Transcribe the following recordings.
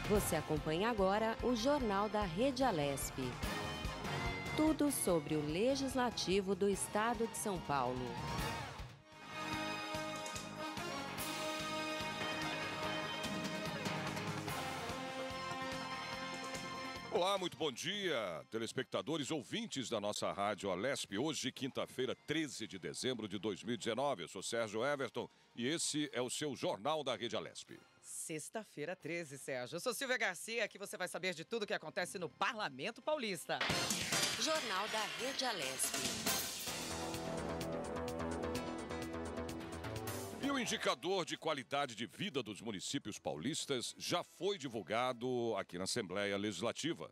Você acompanha agora o Jornal da Rede Alesp. Tudo sobre o Legislativo do Estado de São Paulo. Olá, muito bom dia, telespectadores, ouvintes da nossa Rádio Alesp. Hoje, quinta-feira, 13 de dezembro de 2019. Eu sou Sérgio Everton e esse é o seu Jornal da Rede Alesp. Sexta-feira, 13, Sérgio. Eu sou Silvia Garcia, aqui você vai saber de tudo o que acontece no Parlamento Paulista. Jornal da Rede Alesp. E o indicador de qualidade de vida dos municípios paulistas já foi divulgado aqui na Assembleia Legislativa.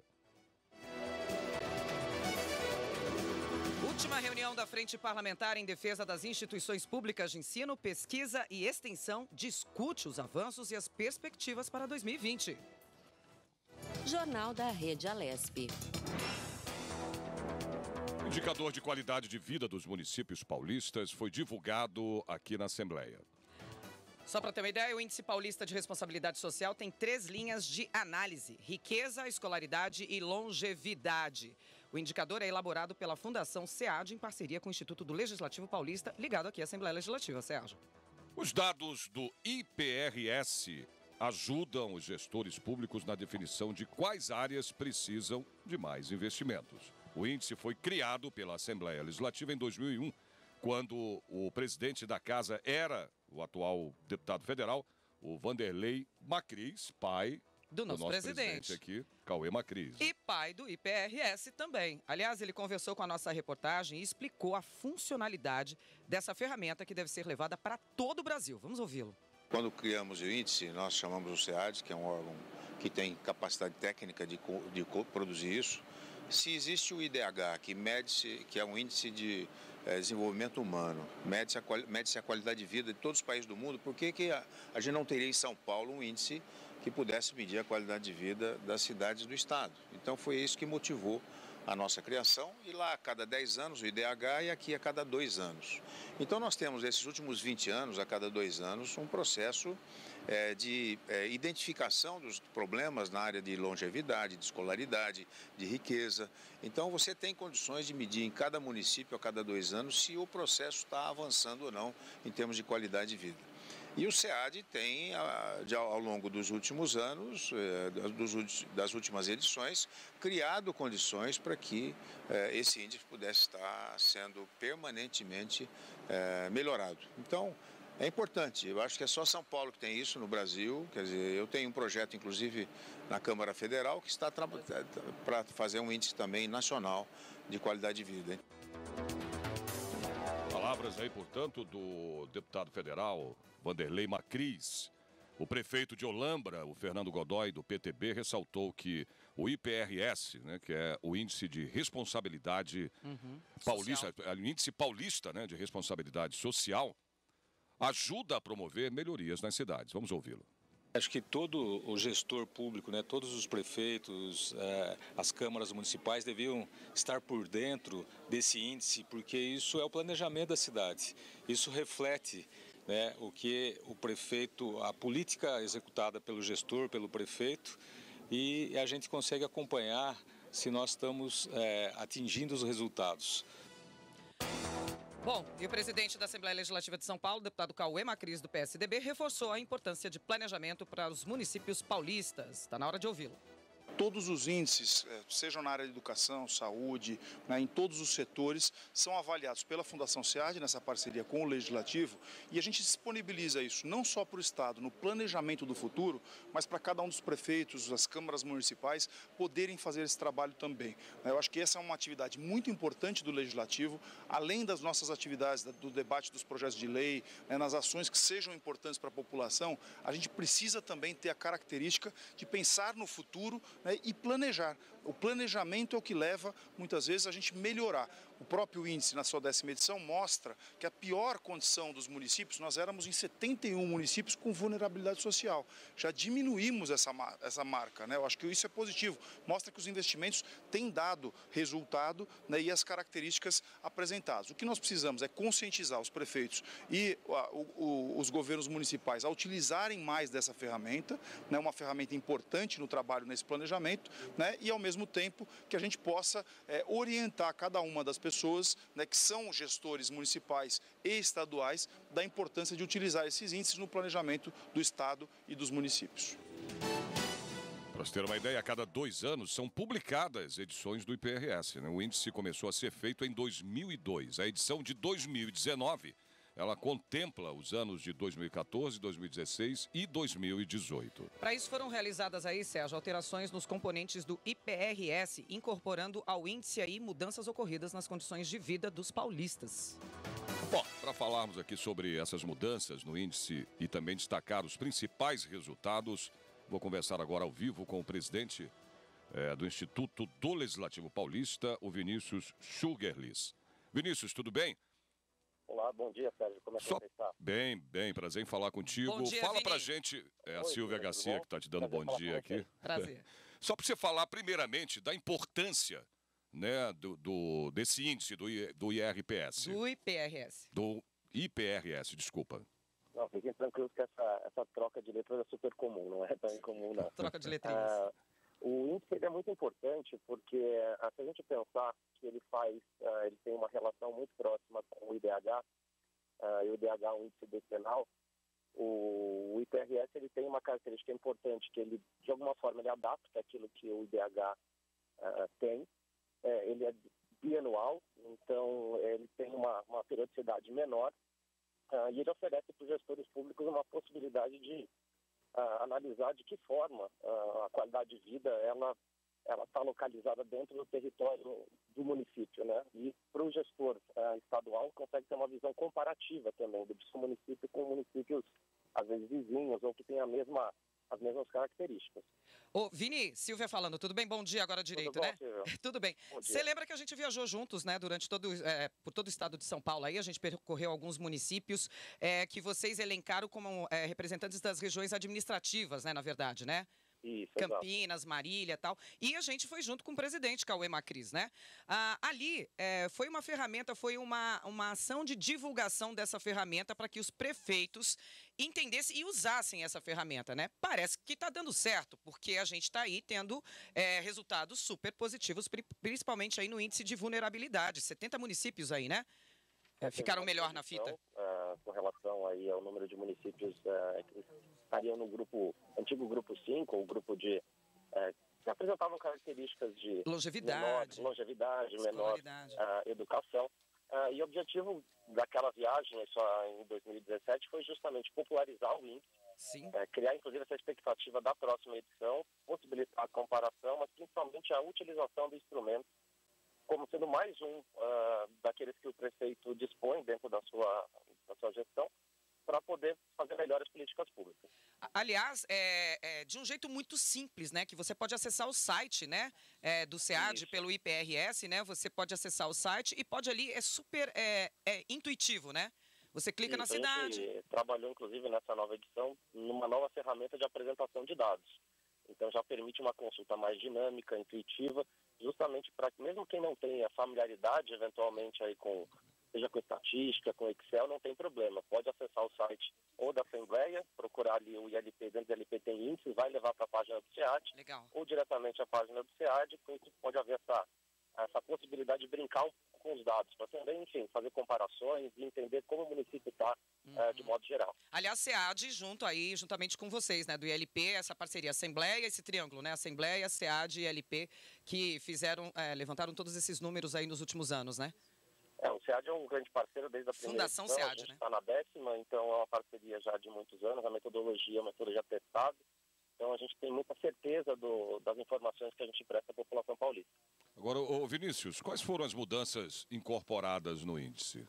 Última reunião da Frente Parlamentar em Defesa das Instituições Públicas de Ensino, Pesquisa e Extensão discute os avanços e as perspectivas para 2020. Jornal da Rede Alesp. O indicador de qualidade de vida dos municípios paulistas foi divulgado aqui na Assembleia. Só para ter uma ideia, o Índice Paulista de Responsabilidade Social tem 3 linhas de análise: riqueza, escolaridade e longevidade. O indicador é elaborado pela Fundação SEAD em parceria com o Instituto do Legislativo Paulista, ligado aqui à Assembleia Legislativa, Sérgio. Os dados do IPRS ajudam os gestores públicos na definição de quais áreas precisam de mais investimentos. O índice foi criado pela Assembleia Legislativa em 2001, quando o presidente da casa era o atual deputado federal, o Vanderlei Macris, pai do nosso presidente aqui, Cauê Macris. E pai do IPRS também. Aliás, ele conversou com a nossa reportagem e explicou a funcionalidade dessa ferramenta que deve ser levada para todo o Brasil. Vamos ouvi-lo. Quando criamos o índice, nós chamamos o SEAD, que é um órgão que tem capacidade técnica de produzir isso. Se existe o IDH, que é um índice de desenvolvimento humano, mede-se a qualidade de vida de todos os países do mundo, por que a gente não teria em São Paulo um índice que pudesse medir a qualidade de vida das cidades do estado? Então foi isso que motivou a nossa criação, e lá a cada 10 anos o IDH e aqui a cada 2 anos. Então nós temos esses últimos 20 anos, a cada 2 anos, um processo de identificação dos problemas na área de longevidade, de escolaridade, de riqueza. Então você tem condições de medir em cada município a cada 2 anos se o processo está avançando ou não em termos de qualidade de vida. E o SEAD tem, ao longo dos últimos anos, das últimas edições, criado condições para que esse índice pudesse estar sendo permanentemente melhorado. Então, é importante. Eu acho que é só São Paulo que tem isso no Brasil. Quer dizer, eu tenho um projeto, inclusive, na Câmara Federal, que está para fazer um índice também nacional de qualidade de vida, hein? Palavras aí, portanto, do deputado federal Vanderlei Macris. O prefeito de Olambra, o Fernando Godoy, do PTB, ressaltou que o IPRS, né, que é o Índice de Responsabilidade Paulista, o Índice Paulista, né, de Responsabilidade Social, ajuda a promover melhorias nas cidades. Vamos ouvi-lo. Acho que todo o gestor público, né, todos os prefeitos, as câmaras municipais deviam estar por dentro desse índice, porque isso é o planejamento da cidade. Isso reflete, né, o que o prefeito, a política executada pelo gestor, pelo prefeito, e a gente consegue acompanhar se nós estamos atingindo os resultados. Bom, e o presidente da Assembleia Legislativa de São Paulo, deputado Cauê Macris, do PSDB, reforçou a importância de planejamento para os municípios paulistas. Está na hora de ouvi-lo. Todos os índices, sejam na área de educação, saúde, né, em todos os setores, são avaliados pela Fundação SEAD, nessa parceria com o Legislativo, e a gente disponibiliza isso não só para o Estado, no planejamento do futuro, mas para cada um dos prefeitos, das câmaras municipais, poderem fazer esse trabalho também. Eu acho que essa é uma atividade muito importante do Legislativo, além das nossas atividades, do debate dos projetos de lei, né, nas ações que sejam importantes para a população, a gente precisa também ter a característica de pensar no futuro, né, e planejar, o planejamento é o que leva, muitas vezes, a gente melhorar. O próprio índice, na sua 10ª edição, mostra que a pior condição dos municípios, nós éramos em 71 municípios com vulnerabilidade social. Já diminuímos essa marca, né? Eu acho que isso é positivo. Mostra que os investimentos têm dado resultado, né, e as características apresentadas. O que nós precisamos é conscientizar os prefeitos e os governos municipais a utilizarem mais dessa ferramenta, né, uma ferramenta importante no trabalho nesse planejamento, né, e ao mesmo tempo que a gente possa orientar cada uma das pessoas, né, que são gestores municipais e estaduais, da importância de utilizar esses índices no planejamento do Estado e dos municípios. Para você ter uma ideia, a cada 2 anos são publicadas edições do IPRS, né? O índice começou a ser feito em 2002. A edição de 2019, ela contempla os anos de 2014, 2016 e 2018. Para isso foram realizadas aí, Sérgio, alterações nos componentes do IPRS, incorporando ao índice aí mudanças ocorridas nas condições de vida dos paulistas. Bom, para falarmos aqui sobre essas mudanças no índice e também destacar os principais resultados, vou conversar agora ao vivo com o presidente do Instituto do Legislativo Paulista, o Vinícius Schurgerlis. Vinícius, tudo bem? Olá, bom dia, Sérgio. Como é que você está? Bem, prazer em falar contigo. Bom dia, Fala Vini. pra gente, a Oi, Silvia tudo Garcia bom? que está te dando Prazer bom dia falar com aqui. Prazer. Só para você falar primeiramente da importância, né, desse índice do IRPS. Do IPRS. Do IPRS, desculpa. Não, fiquem tranquilos que essa troca de letras é super comum, não é tão incomum, não. Troca de letrinhas. O índice ele é muito importante porque, se a gente pensar que ele tem uma relação muito próxima com o IDH, e o IDH é um índice decenal, o IPRS ele tem uma característica importante, que ele, de alguma forma, ele adapta aquilo que o IDH tem. Ele é bianual, então ele tem uma periodicidade menor, e ele oferece para os gestores públicos uma possibilidade de analisar de que forma a qualidade de vida ela está localizada dentro do território do município, né? E para o gestor estadual consegue ter uma visão comparativa também do seu município com municípios às vezes vizinhos ou que têm as mesmas características. Ô, Vini, Silvia falando, tudo bem? Bom dia agora direito, Tudo bom, né? Silvia? Tudo bem. Bom dia. Você lembra que a gente viajou juntos, né, durante por todo o estado de São Paulo aí, a gente percorreu alguns municípios que vocês elencaram como representantes das regiões administrativas, né, na verdade, né? Isso, Campinas, Marília e tal. E a gente foi junto com o presidente, Cauê Macris, né? Ali foi uma ferramenta, foi uma ação de divulgação dessa ferramenta para que os prefeitos entendessem e usassem essa ferramenta, né? Parece que está dando certo, porque a gente está aí tendo resultados super positivos, principalmente aí no índice de vulnerabilidade. 70 municípios aí, né? Ficaram melhor na fita. Com relação aí ao número de municípios que estariam no antigo grupo 5, ou grupo que apresentavam características de Longevidade, menor educação. E o objetivo daquela viagem em 2017 foi justamente popularizar o índice, sim, criar inclusive essa expectativa da próxima edição, possibilitar a comparação, mas principalmente a utilização do instrumento como sendo mais um daqueles que o prefeito dispõe dentro da sua gestão para poder fazer melhores políticas públicas. Aliás, de um jeito muito simples, né? Que você pode acessar o site, né? Do SEAD Isso. pelo IPRS, né? Você pode acessar o site e pode ali, é super intuitivo, né? Você clica na cidade. A gente trabalhou, inclusive, nessa nova edição, numa nova ferramenta de apresentação de dados. Então, já permite uma consulta mais dinâmica, intuitiva, justamente para que, mesmo quem não tenha familiaridade, eventualmente, aí seja com estatística, com Excel, não tem problema. Pode acessar o site ou da Assembleia, procurar ali o ILP, dentro do ILP tem índices, vai levar para a página do SEAD, Legal. ou diretamente à página do SEAD, com isso pode haver essa possibilidade de brincar um pouco com os dados, para também, enfim, fazer comparações e entender como o município está de modo geral. Aliás, SEAD, juntamente com vocês, né, do ILP, essa parceria Assembleia, esse triângulo, né, Assembleia, SEAD e ILP, que levantaram todos esses números aí nos últimos anos, né? O SEAD é um grande parceiro desde a primeira Fundação edição, SEAD, a gente né? está na 10ª, então é uma parceria já de muitos anos, a metodologia é uma metodologia testada, então a gente tem muita certeza das informações que a gente presta à população paulista. Agora, Vinícius, quais foram as mudanças incorporadas no índice?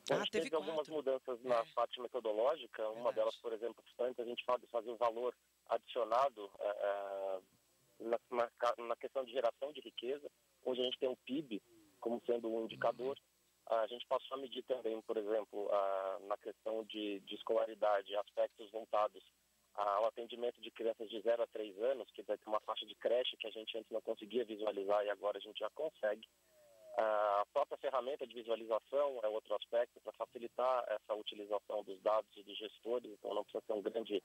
A gente teve teve algumas 4. mudanças na parte metodológica. Uma delas, por exemplo, antes a gente fazia um valor adicionado na questão de geração de riqueza, onde a gente tem o PIB como sendo um indicador. A gente passou a medir também, por exemplo, na questão de escolaridade, aspectos voltados ao atendimento de crianças de 0 a 3 anos, que vai ter uma faixa de creche que a gente antes não conseguia visualizar e agora a gente já consegue. A própria ferramenta de visualização é outro aspecto para facilitar essa utilização dos dados e dos gestores, então não precisa ser um grande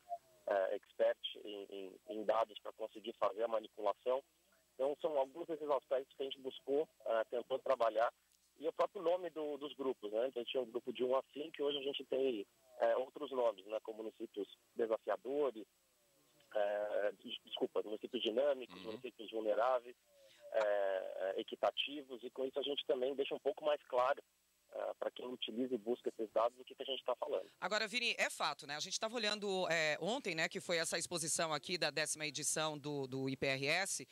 expert em dados para conseguir fazer a manipulação. Então são alguns desses aspectos que a gente buscou, tentou trabalhar, e o próprio nome dos grupos, né? Então, a gente tinha um grupo de 1 a 5, e hoje a gente tem outros nomes, né? Como municípios desafiadores, municípios dinâmicos, municípios vulneráveis, equitativos, e com isso a gente também deixa um pouco mais claro para quem utiliza e busca esses dados o que a gente está falando. Agora, Vini, é fato, né? A gente estava olhando ontem, né, que foi essa exposição aqui da 10ª edição do IPRS,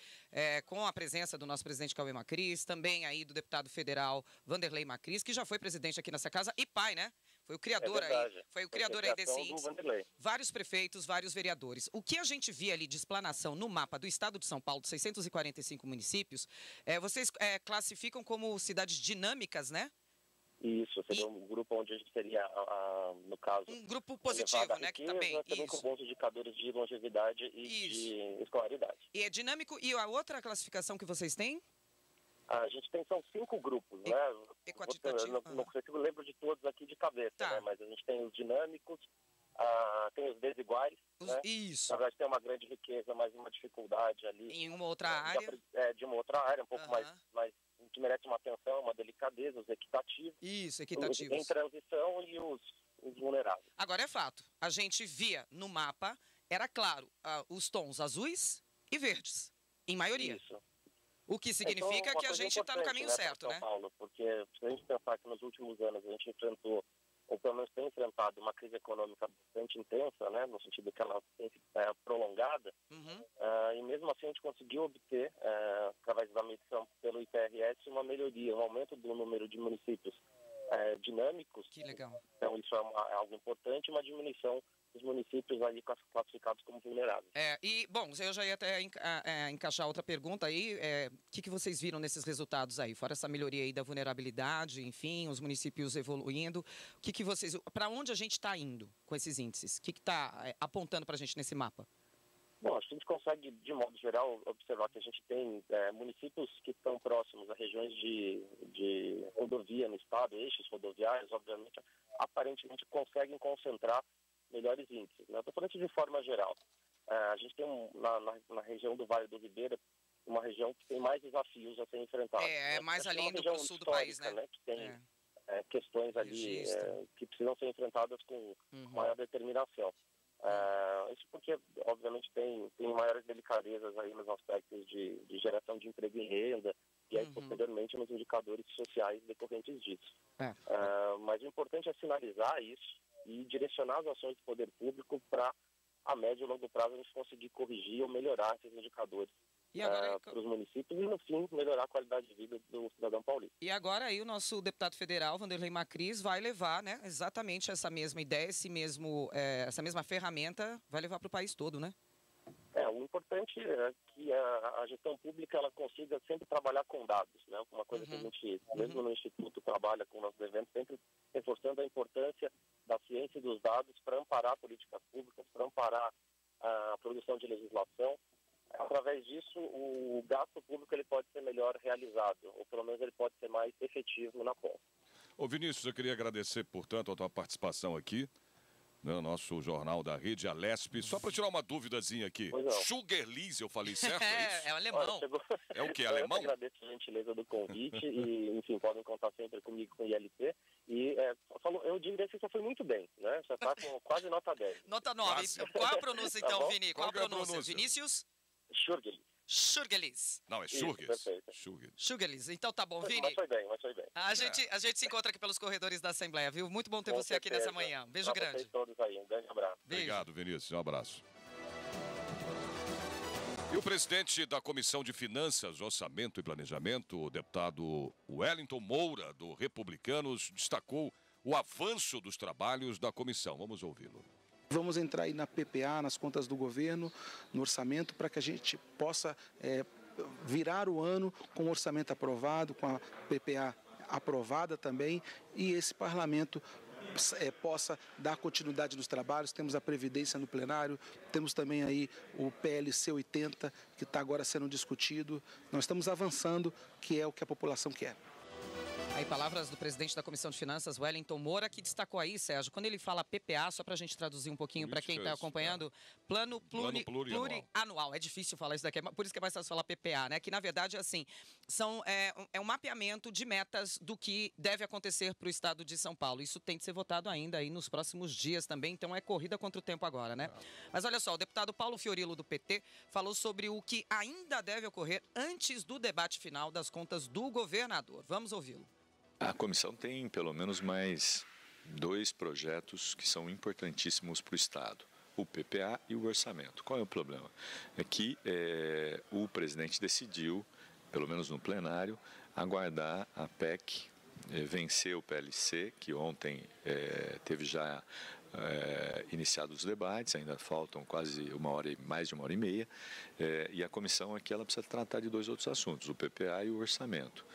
com a presença do nosso presidente Cauê Macris, também aí do deputado federal Vanderlei Macris, que já foi presidente aqui nessa casa e pai, né? Foi o criador foi o criador aí desse índice. Vários prefeitos, vários vereadores. O que a gente via ali de explanação no mapa do estado de São Paulo, 645 municípios, vocês classificam como cidades dinâmicas, né? Isso, seria um grupo onde a gente seria, no caso... Um grupo positivo, né? Riqueza, que também, também com bons indicadores de longevidade e de escolaridade. E é dinâmico. E a outra classificação que vocês têm? A gente são 5 grupos, né? Não sei se eu lembro de todos aqui de cabeça, né? Mas a gente tem os dinâmicos, tem os desiguais, né? Isso. Na verdade tem uma grande riqueza, mas uma dificuldade ali. Em uma outra área? De uma outra área, um pouco mais que merece uma atenção, uma delicadeza, os equitativos. Isso, equitativos. Em transição e os vulneráveis. Agora é fato, a gente via no mapa, era claro, os tons azuis e verdes, em maioria. Isso. O que significa que a gente está no caminho certo, né? São Paulo, porque se a gente pensar que nos últimos anos a gente enfrentou, ou pelo menos tem enfrentado, uma crise econômica bastante intensa, né, no sentido que ela tem prolongada, e mesmo assim a gente conseguiu obter, através da medição pelo IPRS, uma melhoria, um aumento do número de municípios dinâmicos. Que legal. Então isso é algo importante, uma diminuição dos municípios ali classificados como vulneráveis. E, bom, eu já ia até encaixar outra pergunta aí. O que vocês viram nesses resultados aí? Fora essa melhoria aí da vulnerabilidade, enfim, os municípios evoluindo. Para onde a gente está indo com esses índices? O que está apontando para a gente nesse mapa? Bom, a gente consegue, de modo geral, observar que a gente tem municípios que estão próximos a regiões de rodovia no estado, eixos rodoviários, obviamente, aparentemente conseguem concentrar melhores índices. Né? Estou falando de forma geral. A gente tem na região do Vale do Ribeira uma região que tem mais desafios a ser enfrentados. Mais ali indo para o sul do país, né? Que tem questões ali que precisam ser enfrentadas com maior determinação. Isso porque, obviamente, tem maiores delicadezas aí nos aspectos de geração de emprego e renda e aí, posteriormente, nos indicadores sociais decorrentes disso. Mas o importante é sinalizar isso e direcionar as ações do poder público para, a médio e longo prazo, a gente conseguir corrigir ou melhorar esses indicadores para os municípios e, no fim, melhorar a qualidade de vida do cidadão paulista. E agora aí o nosso deputado federal, Vanderlei Macris, vai levar, né, exatamente essa mesma ideia, essa mesma ferramenta, vai levar para o país todo, né? O importante é que a gestão pública ela consiga sempre trabalhar com dados, né? Uma coisa que a gente, mesmo no Instituto, trabalha com nossos eventos, sempre reforçando a importância da ciência e dos dados para amparar políticas públicas, para amparar a produção de legislação. Através disso, o gasto público ele pode ser melhor realizado, ou pelo menos ele pode ser mais efetivo na ponta. Ô Vinícius, eu queria agradecer, portanto, a tua participação aqui no nosso jornal da Rede Alesp. Só para tirar uma duvidazinha aqui. Sugarlis, eu falei certo? É isso? É alemão. É o que? Alemão? Eu agradeço a gentileza do convite e, enfim, podem contar sempre comigo com o ILP. E eu diria que você foi muito bem, né? Você está com quase nota 10. Nota 9. Qual a pronúncia, então, Vini? Qual a pronúncia? Vinícius? Schurgelis. Não, é Schurgelis. Schurgelis. Então tá bom, Vini. Mas foi bem. A gente se encontra aqui pelos corredores da Assembleia, viu? Muito bom ter você aqui nessa manhã. Beijo grande. Vocês todos aí. Um grande abraço. Obrigado, Vinícius. Um abraço. E o presidente da Comissão de Finanças, Orçamento e Planejamento, o deputado Wellington Moura, do Republicanos, destacou o avanço dos trabalhos da comissão. Vamos ouvi-lo. Vamos entrar aí na PPA, nas contas do governo, no orçamento, para que a gente possa virar o ano com o orçamento aprovado, com a PPA aprovada também, e esse parlamento possa dar continuidade nos trabalhos. Temos a Previdência no plenário, temos também aí o PLC 80, que está agora sendo discutido. Nós estamos avançando, que é o que a população quer. Aí palavras do presidente da Comissão de Finanças, Wellington Moura, que destacou aí, Sérgio, quando ele fala PPA, só para a gente traduzir um pouquinho para quem está acompanhando, Plano Plurianual. É difícil falar isso daqui, por isso que é mais fácil falar PPA, né? Que na verdade, assim, é um mapeamento de metas do que deve acontecer para o estado de São Paulo. Isso tem que ser votado ainda aí nos próximos dias também, então é corrida contra o tempo agora, né? Mas olha só, o deputado Paulo Fiorilo, do PT, falou sobre o que ainda deve ocorrer antes do debate final das contas do governador. Vamos ouvi-lo. A comissão tem pelo menos mais 2 projetos que são importantíssimos para o Estado, o PPA e o orçamento. Qual é o problema? É que o presidente decidiu, pelo menos no plenário, aguardar a PEC vencer o PLC, que ontem teve já iniciados os debates, ainda faltam quase mais de uma hora e meia, e a comissão aqui ela precisa tratar de 2 outros assuntos, o PPA e o orçamento,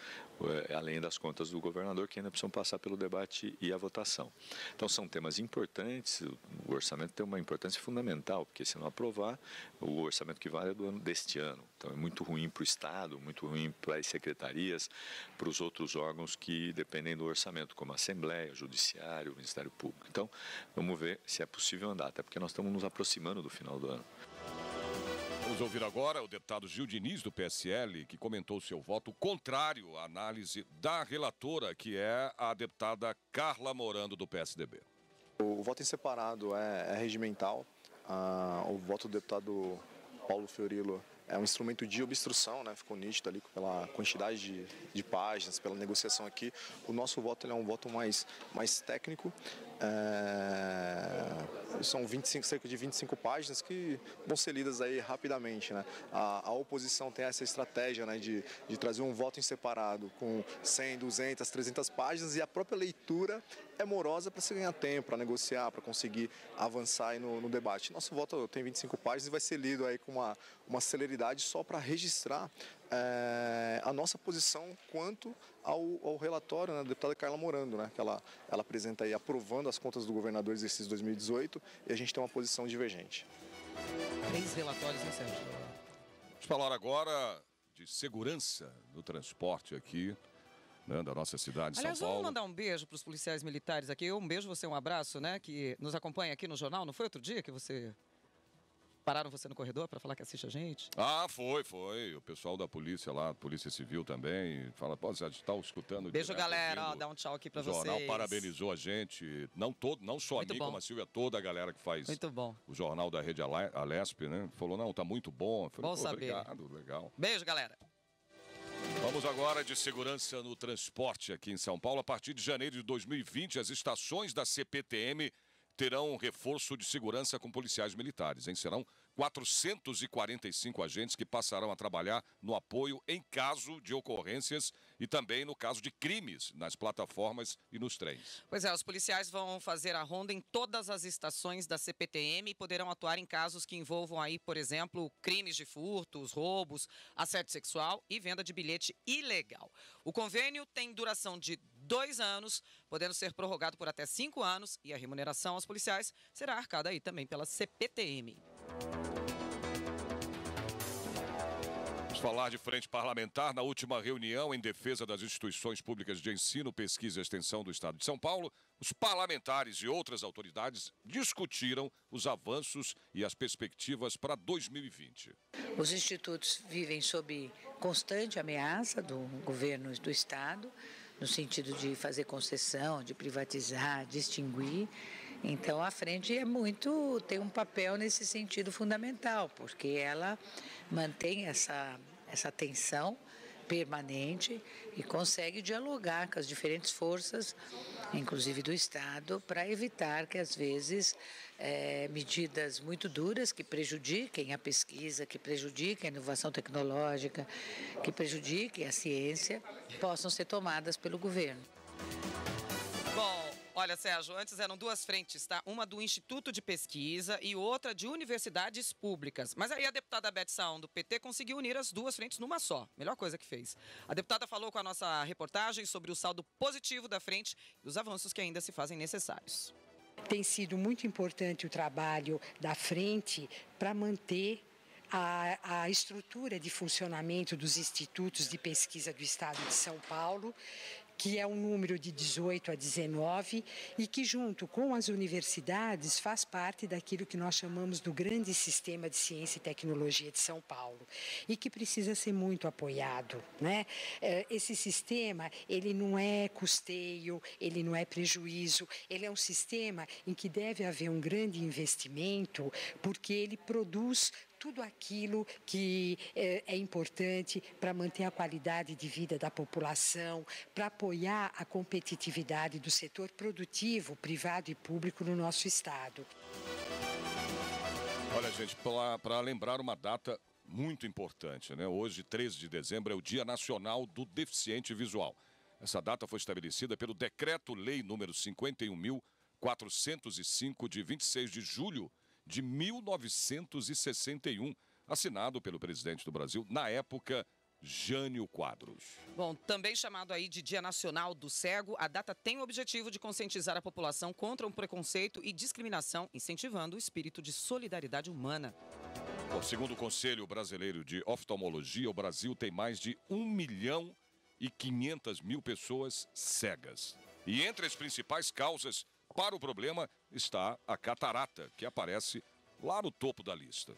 além das contas do governador, que ainda precisam passar pelo debate e a votação. Então são temas importantes, o orçamento tem uma importância fundamental, porque se não aprovar, o orçamento que vale é do ano deste ano. Então é muito ruim para o Estado, muito ruim para as secretarias, para os outros órgãos que dependem do orçamento, como a Assembleia, o Judiciário, o Ministério Público. Então, vamos ver se é possível andar, até porque nós estamos nos aproximando do final do ano. Vamos ouvir agora o deputado Gil Diniz, do PSL, que comentou seu voto contrário à análise da relatora, que é a deputada Carla Morando, do PSDB. O voto em separado é regimental. O voto do deputado Paulo Fiorilo é um instrumento de obstrução, né? Ficou nítido ali pela quantidade de páginas, pela negociação aqui. O nosso voto ele é um voto mais técnico. São cerca de 25 páginas que vão ser lidas aí rapidamente, né? A oposição tem essa estratégia, né, de trazer um voto em separado com 100, 200, 300 páginas, e a própria leitura é morosa para se ganhar tempo, para negociar, para conseguir avançar aí no debate. Nosso voto tem 25 páginas e vai ser lido aí com uma celeridade só para registrar a nossa posição quanto ao relatório, né, da deputada Carla Morando, né, que ela apresenta aí aprovando as contas do governador exercício 2018, e a gente tem uma posição divergente. 3 relatórios, hein, Sérgio? Vamos falar agora de segurança no transporte aqui, né, da nossa cidade de São Paulo. Vamos mandar um beijo para os policiais militares aqui. Um beijo, você, um abraço, né, que nos acompanha aqui no jornal. Não foi outro dia que você... Pararam você no corredor para falar que assiste a gente? Ah, foi. O pessoal da polícia lá, Polícia Civil também, fala, pô, você está escutando. Beijo, galera. Dá um tchau aqui para vocês. O jornal parabenizou a gente, não só a mim, como a Silvia, toda a galera que faz o jornal da Rede Alesp, né? Falou, não, tá muito bom. Falei, bom saber. Obrigado, legal. Beijo, galera. Vamos agora de segurança no transporte aqui em São Paulo. A partir de janeiro de 2020, as estações da CPTM terão um reforço de segurança com policiais militares, hein? Serão 445 agentes que passarão a trabalhar no apoio em caso de ocorrências e também no caso de crimes nas plataformas e nos trens. Pois é, os policiais vão fazer a ronda em todas as estações da CPTM e poderão atuar em casos que envolvam aí, por exemplo, crimes de furtos, roubos, assédio sexual e venda de bilhete ilegal. O convênio tem duração de 2 anos, podendo ser prorrogado por até 5 anos, e a remuneração aos policiais será arcada aí também pela CPTM. Vamos falar de frente parlamentar. Na última reunião em defesa das instituições públicas de ensino, pesquisa e extensão do Estado de São Paulo, os parlamentares e outras autoridades discutiram os avanços e as perspectivas para 2020. Os institutos vivem sob constante ameaça do governo do Estado, no sentido de fazer concessão, de privatizar, de extinguir. Então, a frente tem um papel nesse sentido fundamental, porque ela mantém essa tensão permanente e consegue dialogar com as diferentes forças, inclusive do Estado, para evitar que, às vezes, medidas muito duras que prejudiquem a pesquisa, que prejudiquem a inovação tecnológica, que prejudiquem a ciência, possam ser tomadas pelo governo. Bom, olha, Olha, Sérgio, antes eram duas frentes, tá? Uma do Instituto de Pesquisa e outra de universidades públicas. Mas aí a deputada Beth Saon, do PT, conseguiu unir as duas frentes numa só. Melhor coisa que fez. A deputada falou com a nossa reportagem sobre o saldo positivo da frente e os avanços que ainda se fazem necessários. Tem sido muito importante o trabalho da frente para manter a estrutura de funcionamento dos institutos de pesquisa do Estado de São Paulo, que é um número de 18 a 19 e que, junto com as universidades, faz parte daquilo que nós chamamos do grande sistema de ciência e tecnologia de São Paulo e que precisa ser muito apoiado, né? Esse sistema, ele não é custeio, ele não é prejuízo, ele é um sistema em que deve haver um grande investimento porque ele produz tudo aquilo que é importante para manter a qualidade de vida da população, para apoiar a competitividade do setor produtivo, privado e público no nosso estado. Olha, gente, para lembrar uma data muito importante, né? Hoje, 13 de dezembro, é o Dia Nacional do Deficiente Visual. Essa data foi estabelecida pelo Decreto-Lei número 51.405, de 26 de julho de 1961, assinado pelo presidente do Brasil, na época, Jânio Quadros. Bom, também chamado aí de Dia Nacional do Cego, a data tem o objetivo de conscientizar a população contra o preconceito e discriminação, incentivando o espírito de solidariedade humana. Bom, segundo o Conselho Brasileiro de Oftalmologia, o Brasil tem mais de 1.500.000 pessoas cegas. E entre as principais causas para o problema está a catarata, que aparece lá no topo da lista.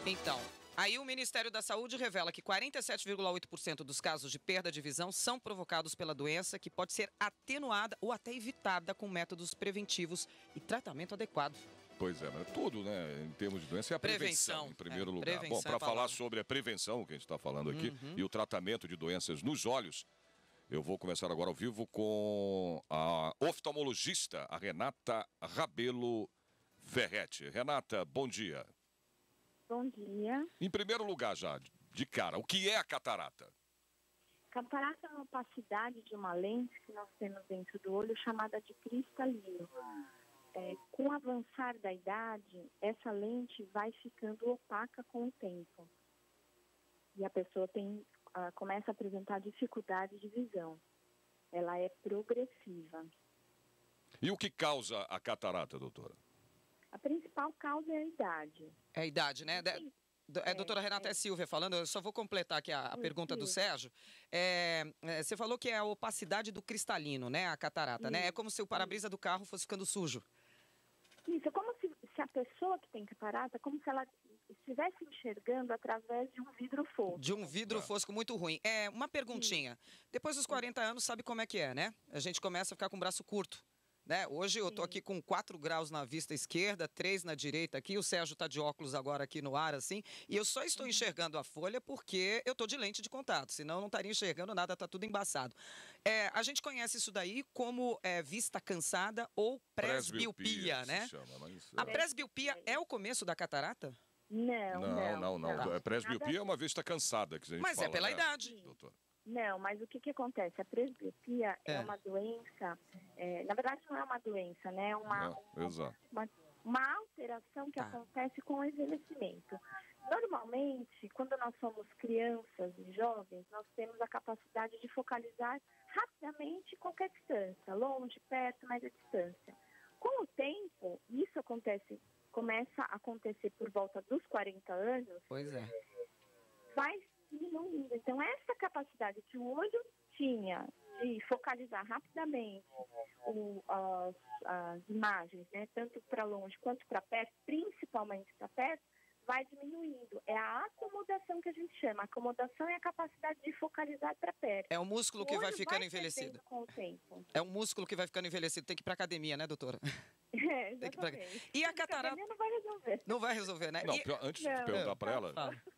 Então, aí o Ministério da Saúde revela que 47,8% dos casos de perda de visão são provocados pela doença, que pode ser atenuada ou até evitada com métodos preventivos e tratamento adequado. Pois é, mas tudo, né, em termos de doença, é a prevenção em primeiro lugar. Bom, para falar sobre a prevenção que a gente está falando aqui e o tratamento de doenças nos olhos, eu vou começar agora ao vivo com a oftalmologista, a Renata Rabelo Ferretti. Renata, bom dia. Bom dia. Em primeiro lugar, já, de cara, o que é a catarata? Catarata é uma opacidade de uma lente que nós temos dentro do olho chamada de cristalino. Com o avançar da idade, essa lente vai ficando opaca com o tempo. E a pessoa começa a apresentar dificuldade de visão. Ela é progressiva. E o que causa a catarata, doutora? A principal causa é a idade. É a idade, né? Doutora Renata Silvia falando, eu só vou completar aqui a pergunta do Sérgio. Você falou que é a opacidade do cristalino, né? A catarata, né? É como se o para-brisa do carro fosse ficando sujo. Isso, é como se a pessoa que tem catarata, como se ela estivesse enxergando através de um vidro fosco. De um vidro fosco muito ruim. Uma perguntinha. Depois dos 40 anos, sabe como é que é, né? A gente começa a ficar com o braço curto. Né? Hoje eu estou aqui com 4 graus na vista esquerda, 3 na direita aqui. O Sérgio está de óculos agora aqui no ar, assim. E eu só estou enxergando a folha porque eu estou de lente de contato. Senão eu não estaria enxergando nada, está tudo embaçado. A gente conhece isso daí como vista cansada ou presbiopia, né? A presbiopia é o começo da catarata? Não. A presbiopia é uma vista cansada que a gente Mas fala, é pela né, idade. doutora? Não, mas o que acontece? A presbiopia é uma doença, na verdade não é uma doença, né? É uma alteração que acontece com o envelhecimento. Normalmente, quando nós somos crianças e jovens, nós temos a capacidade de focalizar rapidamente qualquer distância, longe, perto, mas a distância. Com o tempo, isso começa a acontecer por volta dos 40 anos. Pois é. Vai diminuindo. Então, essa capacidade que o olho tinha de focalizar rapidamente as imagens, né, tanto para longe quanto para perto, principalmente para perto, vai diminuindo. É a acomodação que a gente chama. A acomodação é a capacidade de focalizar para perto. É o músculo que vai ficando envelhecido. Com o tempo. É o músculo que vai ficando envelhecido. Tem que ir para academia, né, doutora? Exatamente. E a catarata não vai resolver. Não vai resolver, né? Não, antes de perguntar para ela,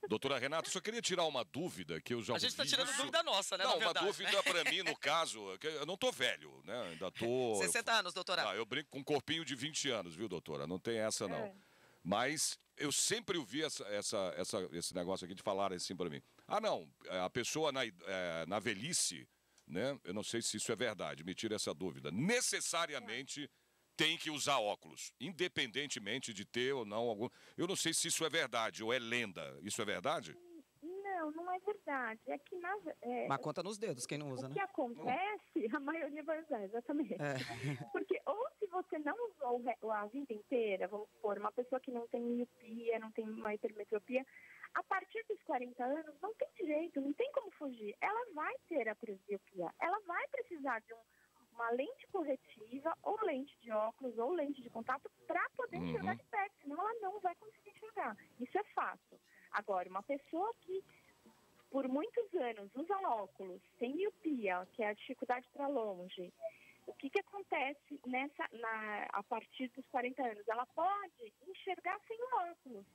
doutora Renata, eu só queria tirar uma dúvida que eu já ouvi. A gente está tirando dúvida nossa, né? Não, uma dúvida para mim, no caso, que eu não tô velho, né? Ainda tô... 60 anos, doutora. Eu brinco com um corpinho de 20 anos, viu, doutora? Não tem essa, não. Mas eu sempre ouvi esse negócio aqui de falar assim para mim. Ah, não, a pessoa na velhice né? Eu não sei se isso é verdade, me tira essa dúvida. Necessariamente tem que usar óculos, independentemente de ter ou não algum... Eu não sei se isso é verdade ou é lenda. Isso é verdade? Não, não é verdade. É que Mas conta nos dedos quem não usa, o né? que acontece, a maioria vai usar, exatamente. Porque ou se você não usou a vida inteira, vamos supor, uma pessoa que não tem miopia, não tem uma hipermetropia, a partir dos 40 anos não tem jeito, não tem como fugir. Ela vai ter a presbiopia, ela vai precisar de uma lente corretiva, ou lente de óculos, ou lente de contato, para poder enxergar de perto, senão ela não vai conseguir enxergar. Isso é fato. Agora, uma pessoa que por muitos anos usa óculos, tem miopia, que é a dificuldade para longe, o que acontece a partir dos 40 anos? Ela pode enxergar sem o óculos,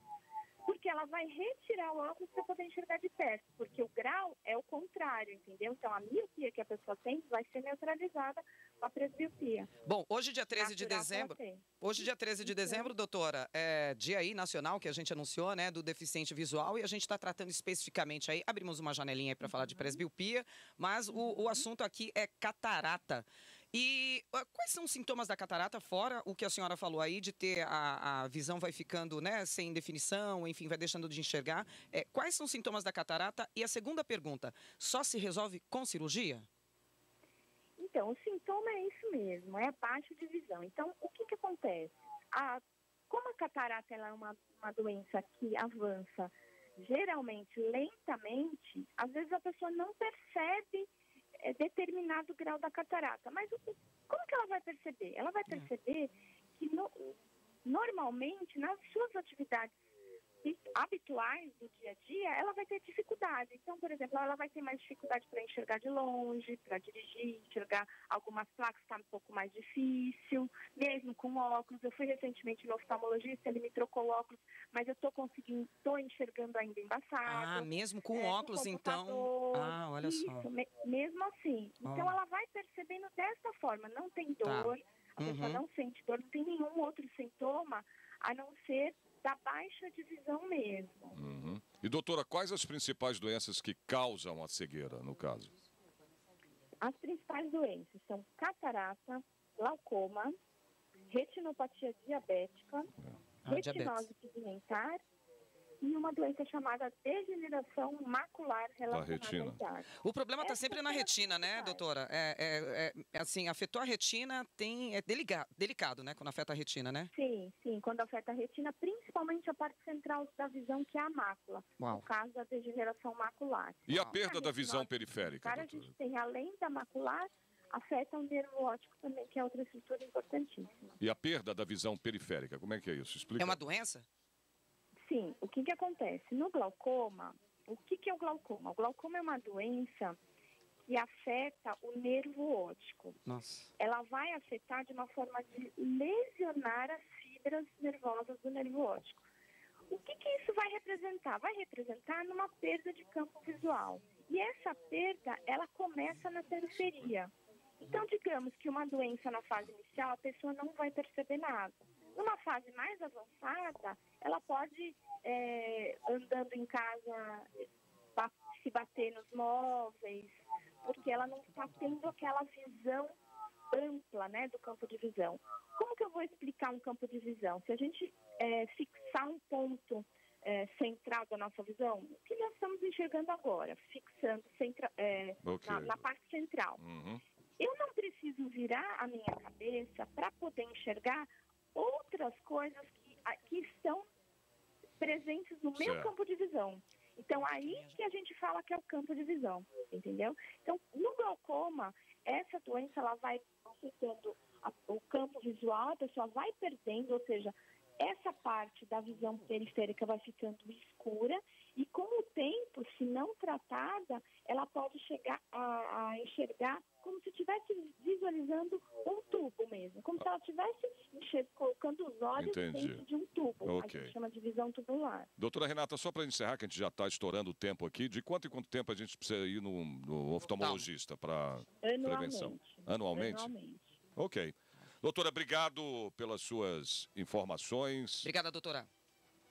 porque ela vai retirar o óculos para poder enxergar de perto, porque o grau é o contrário, entendeu? Então, a miopia que a pessoa tem vai ser neutralizada com a presbiopia. Bom, hoje, dia 13 de dezembro, doutora, é dia aí nacional que a gente anunciou, né, do deficiente visual, e a gente está tratando especificamente aí, abrimos uma janelinha aí para falar de presbiopia, mas o assunto aqui é catarata. E quais são os sintomas da catarata, fora o que a senhora falou aí, de ter a visão vai ficando, né, sem definição, enfim, vai deixando de enxergar? Quais são os sintomas da catarata? E a segunda pergunta, só se resolve com cirurgia? Então, o sintoma é isso mesmo, é a baixa de visão. Então, o que acontece? Como a catarata ela é uma doença que avança geralmente lentamente, às vezes a pessoa não percebe determinado grau da catarata. Mas como que ela vai perceber? Ela vai perceber que normalmente nas suas atividades habituais do dia a dia, ela vai ter dificuldade. Então, por exemplo, ela vai ter mais dificuldade para enxergar de longe, para dirigir, enxergar algumas placas, está um pouco mais difícil, mesmo com óculos. Eu fui recentemente no oftalmologista, ele me trocou o óculos, mas eu estou enxergando ainda embaçado. Mesmo com óculos, então? Olha só. Mesmo assim. Então, ela vai percebendo dessa forma, não tem dor, a pessoa não sente dor, não tem nenhum outro sintoma, a não ser da baixa de visão mesmo. E, doutora, quais as principais doenças que causam a cegueira, no caso? As principais doenças são catarata, glaucoma, retinopatia diabética, retinose pigmentar e uma doença chamada degeneração macular relacionada à idade. O problema está sempre na retina, né, doutora? Assim, afetou a retina, é delicado, né, quando afeta a retina, né? Sim, quando afeta a retina, principalmente a parte central da visão, que é a mácula. No caso da degeneração macular. E a perda da visão periférica, doutora? A gente tem, além da macular, afeta o nervo óptico também, que é outra estrutura importantíssima. E a perda da visão periférica, como é que é isso? Explica. É uma doença? Sim, o que acontece? No glaucoma, o que é o glaucoma? O glaucoma é uma doença que afeta o nervo óptico. Nossa. Ela vai afetar de uma forma de lesionar as fibras nervosas do nervo óptico. O que isso vai representar? Vai representar numa perda de campo visual. E essa perda, ela começa na periferia. Então, digamos que uma doença na fase inicial, a pessoa não vai perceber nada. Numa fase mais avançada, ela pode, andando em casa, se bater nos móveis, porque ela não está tendo aquela visão ampla, né, do campo de visão. Como que eu vou explicar um campo de visão? Se a gente fixar um ponto central da nossa visão, o que nós estamos enxergando agora? Fixando na parte central. Eu não preciso virar a minha cabeça para poder enxergar outras coisas que estão presentes no meu campo de visão. Então, aí que a gente fala que é o campo de visão, entendeu? Então, no glaucoma, essa doença ela vai afetando o campo visual, a pessoa vai perdendo, ou seja, essa parte da visão periférica vai ficando escura e com o tempo, se não tratada, ela pode chegar a enxergar como se estivesse visualizando um tubo mesmo, como se ela estivesse colocando os olhos dentro de um tubo. A gente chama de visão tubular. Doutora Renata, só para encerrar, que a gente já está estourando o tempo aqui, de quanto em quanto tempo a gente precisa ir no oftalmologista para prevenção? Anualmente? Anualmente. Ok. Doutora, obrigado pelas suas informações. Obrigada, doutora.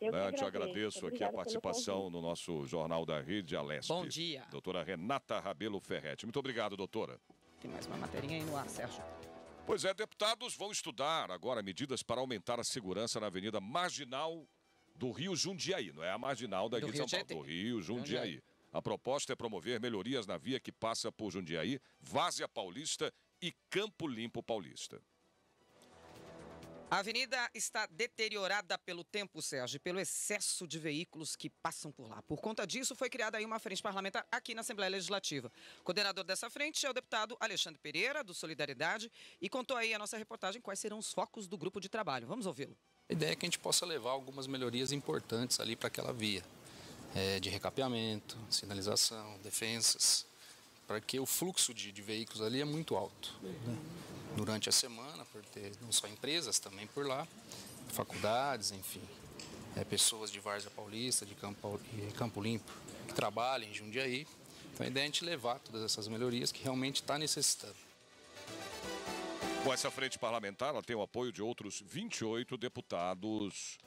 Eu te agradeço aqui a participação no nosso Jornal da Rede Alesp. Bom dia. Doutora Renata Rabelo Ferretti. Muito obrigado, doutora. Tem mais uma materinha aí no ar, Sérgio. Pois é, deputados vão estudar agora medidas para aumentar a segurança na Avenida Marginal do Rio Jundiaí. Não é a Marginal daqui de São Paulo, do Rio Jundiaí. A proposta é promover melhorias na via que passa por Jundiaí, Várzea Paulista e Campo Limpo Paulista. A avenida está deteriorada pelo tempo, Sérgio, e pelo excesso de veículos que passam por lá. Por conta disso, foi criada aí uma frente parlamentar aqui na Assembleia Legislativa. O coordenador dessa frente é o deputado Alexandre Pereira, do Solidariedade, e contou aí a nossa reportagem quais serão os focos do grupo de trabalho. Vamos ouvi-lo. A ideia é que a gente possa levar algumas melhorias importantes ali para aquela via, de recapeamento, sinalização, defensas, para que o fluxo de veículos ali é muito alto, né? Durante a semana, por ter não só empresas também por lá, faculdades, enfim, pessoas de Várzea Paulista, de Campo Limpo, que trabalham em Jundiaí. Então a ideia é a gente levar todas essas melhorias que realmente está necessitando. Com essa frente parlamentar, ela tem o apoio de outros 28 deputados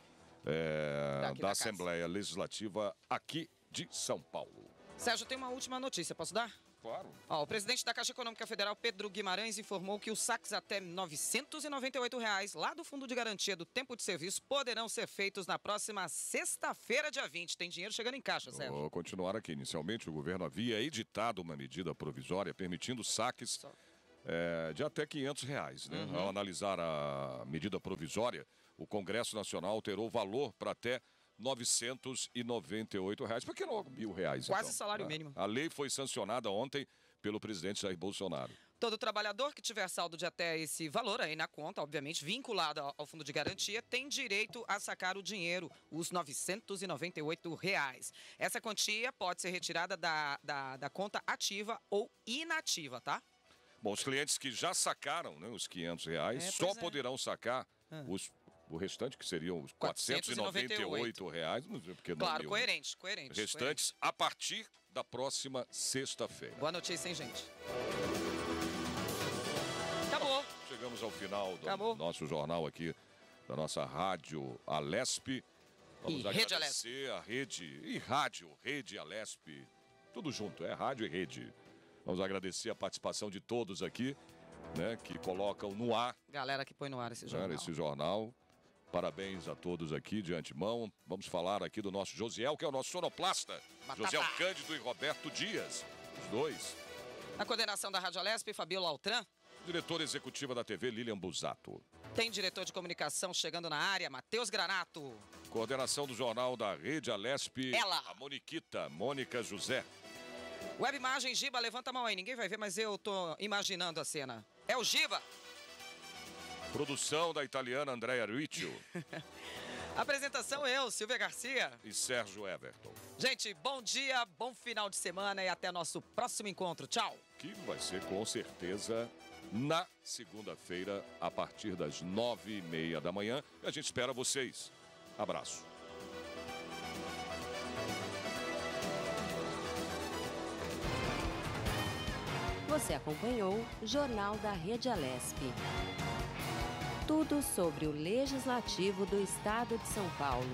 da Assembleia Legislativa aqui de São Paulo. Sérgio, tem uma última notícia, posso dar? Claro. O presidente da Caixa Econômica Federal, Pedro Guimarães, informou que os saques até R$ 998 lá do Fundo de Garantia do Tempo de Serviço poderão ser feitos na próxima sexta-feira, dia 20. Tem dinheiro chegando em caixa, Sérgio. Vou continuar aqui. Inicialmente, o governo havia editado uma medida provisória permitindo saques de até R$ 500, né? Ao analisar a medida provisória, o Congresso Nacional alterou o valor para até R$ 998. Por que não R$1.000? Quase salário mínimo. A lei foi sancionada ontem pelo presidente Jair Bolsonaro. Todo trabalhador que tiver saldo de até esse valor aí na conta, obviamente vinculado ao Fundo de Garantia, tem direito a sacar o dinheiro, os R$ 998. Essa quantia pode ser retirada da conta ativa ou inativa, tá? Bom, os clientes que já sacaram, né, os R$ 500 só poderão sacar o restante, que seriam os R$ 498. Não sei porque claro, não coerente. Restantes a partir da próxima sexta-feira. Boa notícia, hein, gente? Acabou. Chegamos ao final do nosso jornal aqui, da nossa Rádio Alesp. Vamos agradecer a rede e Rede Alesp. Tudo junto, é rádio e rede. Vamos agradecer a participação de todos aqui, né, que colocam no ar. Galera que põe no ar esse jornal. Parabéns a todos aqui de antemão. Vamos falar aqui do nosso Josiel, que é o nosso sonoplasta. Josiel Cândido e Roberto Dias, os dois. Na coordenação da Rádio Alesp, Fabiola Altran. Diretora executiva da TV, Lilian Busato. Tem diretor de comunicação chegando na área, Matheus Granato. Coordenação do jornal da Rede Alesp, ela, a Moniquita, Mônica José. Webimagem, Giba, levanta a mão aí. Ninguém vai ver, mas eu tô imaginando a cena. É o Giba. Produção da italiana Andrea Riccio. Apresentação eu, Silvia Garcia. E Sérgio Everton. Gente, bom dia, bom final de semana e até nosso próximo encontro. Tchau. Que vai ser com certeza na segunda-feira, a partir das 9h30 da manhã. E a gente espera vocês. Abraço. Você acompanhou o Jornal da Rede Alesp. Tudo sobre o Legislativo do Estado de São Paulo.